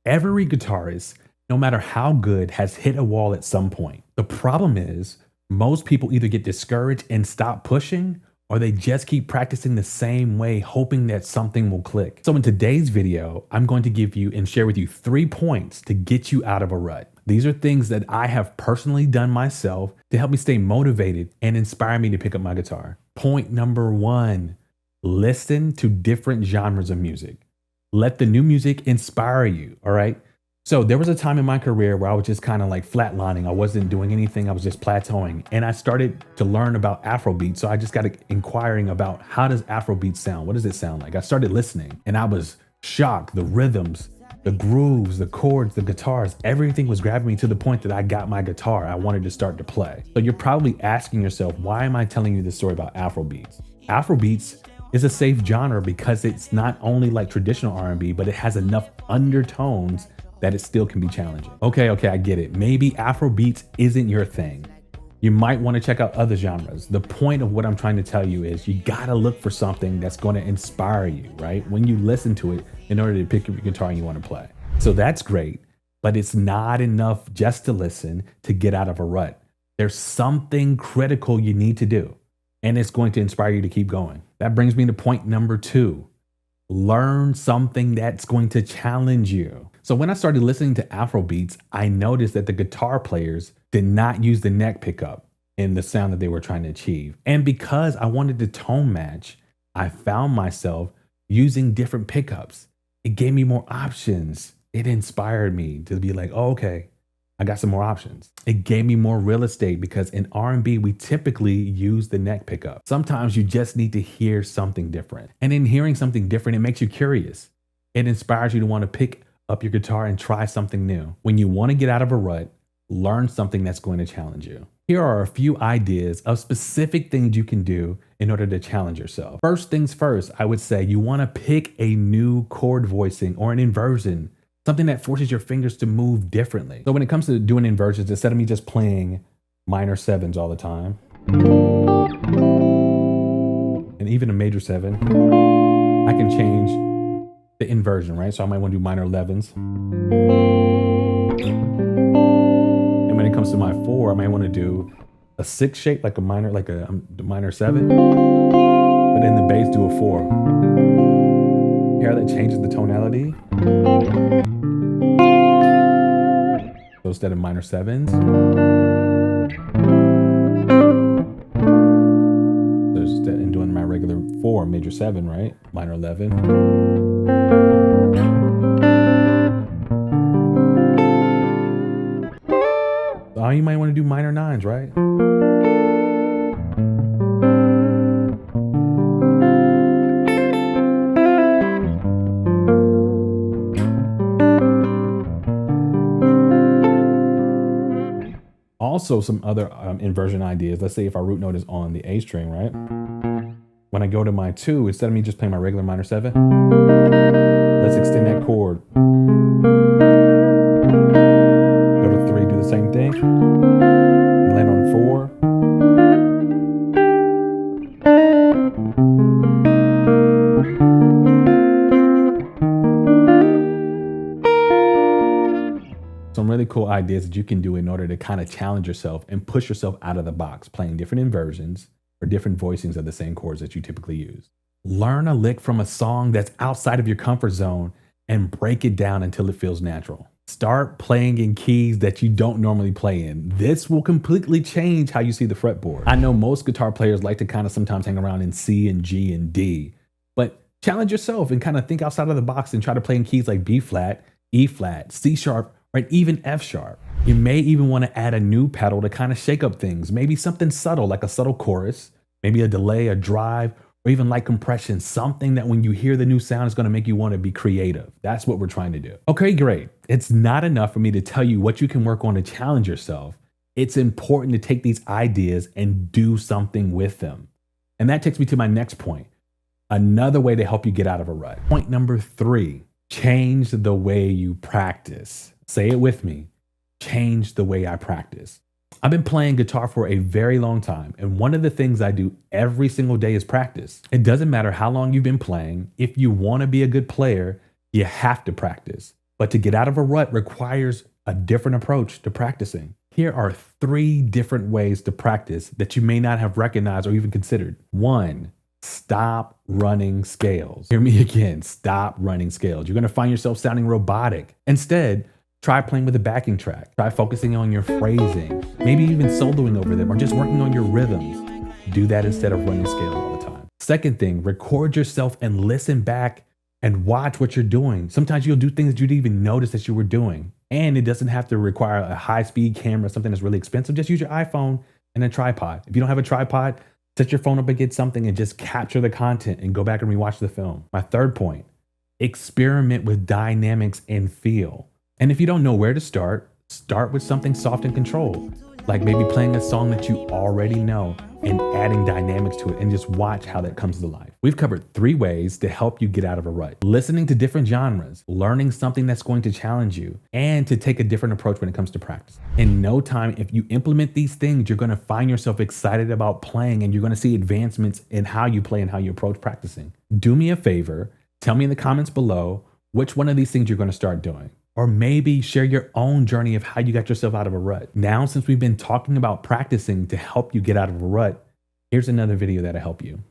Every guitarist, no matter how good, has hit a wall at some point. The problem is, most people either get discouraged and stop pushing, or they just keep practicing the same way, hoping that something will click. So in today's video, I'm going to give you and share with you 3 points to get you out of a rut. These are things that I have personally done myself to help me stay motivated and inspire me to pick up my guitar. Point number 1, listen to different genres of music. Let the new music inspire you, all right? So there was a time in my career where I was just kind of like flatlining. I wasn't doing anything. I was just plateauing. And I started to learn about Afrobeat. So I just got inquiring about, how does Afrobeat sound? What does it sound like? I started listening and I was shocked. The rhythms, the grooves, the chords, the guitars, everything was grabbing me to the point that I got my guitar. I wanted to start to play. So you're probably asking yourself, why am I telling you this story about Afrobeats? Afrobeats is a safe genre because it's not only like traditional R&B, but it has enough undertones that it still can be challenging. Okay, I get it. Maybe Afrobeats isn't your thing. You might want to check out other genres. The point of what I'm trying to tell you is you gotta look for something that's going to inspire you, right? When you listen to it in order to pick up your guitar and you want to play. So that's great, but it's not enough just to listen to get out of a rut. There's something critical you need to do, and it's going to inspire you to keep going. That brings me to point number 2. Learn something that's going to challenge you. So when I started listening to Afrobeats, I noticed that the guitar players did not use the neck pickup in the sound that they were trying to achieve. And because I wanted to tone match, I found myself using different pickups. It gave me more options. It inspired me to be like, oh, okay, I got some more options. It gave me more real estate because in R&B, we typically use the neck pickup. Sometimes you just need to hear something different. And in hearing something different, it makes you curious. It inspires you to want to pick up your guitar and try something new. When you want to get out of a rut, learn something that's going to challenge you. Here are a few ideas of specific things you can do in order to challenge yourself. First things first, I would say you want to pick a new chord voicing or an inversion, something that forces your fingers to move differently. So when it comes to doing inversions, instead of me just playing minor 7s all the time, and even a major 7, I can change the inversion, right? So I might want to do minor 11s. And when it comes to my 4, I might want to do a 6 shape, like a minor 7, but in the bass do a 4. Hear how that changes the tonality? So instead of minor 7s, so instead of doing my regular 4, major 7, right? Minor 11. So you might want to do minor 9s, right? Also, some other inversion ideas. Let's say if our root note is on the A string, right? When I go to my 2, instead of me just playing my regular minor 7, let's extend that chord. Go to 3, do the same thing. Land on 4. Some really cool ideas that you can do in order to kind of challenge yourself and push yourself out of the box, playing different inversions or different voicings of the same chords that you typically use. Learn a lick from a song that's outside of your comfort zone and break it down until it feels natural. Start playing in keys that you don't normally play in. This will completely change how you see the fretboard. I know most guitar players like to kind of sometimes hang around in C and G and D, but challenge yourself and kind of think outside of the box and try to play in keys like B flat, E flat, C sharp, or even F sharp. You may even want to add a new pedal to kind of shake up things. Maybe something subtle, like a subtle chorus, maybe a delay, a drive, or even light compression, something that when you hear the new sound is going to make you want to be creative. That's what we're trying to do. Okay, great. It's not enough for me to tell you what you can work on to challenge yourself. It's important to take these ideas and do something with them. And that takes me to my next point. Another way to help you get out of a rut. Point number 3, change the way you practice. Say it with me. Change the way I practice. I've been playing guitar for a very long time, and one of the things I do every single day is practice. It doesn't matter how long you've been playing. If you want to be a good player, you have to practice. But to get out of a rut requires a different approach to practicing. Here are 3 different ways to practice that you may not have recognized or even considered. 1, stop running scales. Hear me again, stop running scales. You're gonna find yourself sounding robotic. Instead, try playing with a backing track. Try focusing on your phrasing, maybe even soloing over them or just working on your rhythms. Do that instead of running scales all the time. Second thing, record yourself and listen back and watch what you're doing. Sometimes you'll do things you didn't even notice that you were doing. And it doesn't have to require a high-speed camera, something that's really expensive. Just use your iPhone and a tripod. If you don't have a tripod, set your phone up against something and just capture the content and go back and rewatch the film. My third point, experiment with dynamics and feel. And if you don't know where to start with something soft and controlled, like maybe playing a song that you already know and adding dynamics to it and just watch how that comes to life. We've covered 3 ways to help you get out of a rut: listening to different genres, learning something that's going to challenge you, and to take a different approach when it comes to practice. In no time, if you implement these things, you're gonna find yourself excited about playing and you're gonna see advancements in how you play and how you approach practicing. Do me a favor, tell me in the comments below which one of these things you're gonna start doing. Or maybe share your own journey of how you got yourself out of a rut. Now, since we've been talking about practicing to help you get out of a rut, here's another video that'll help you.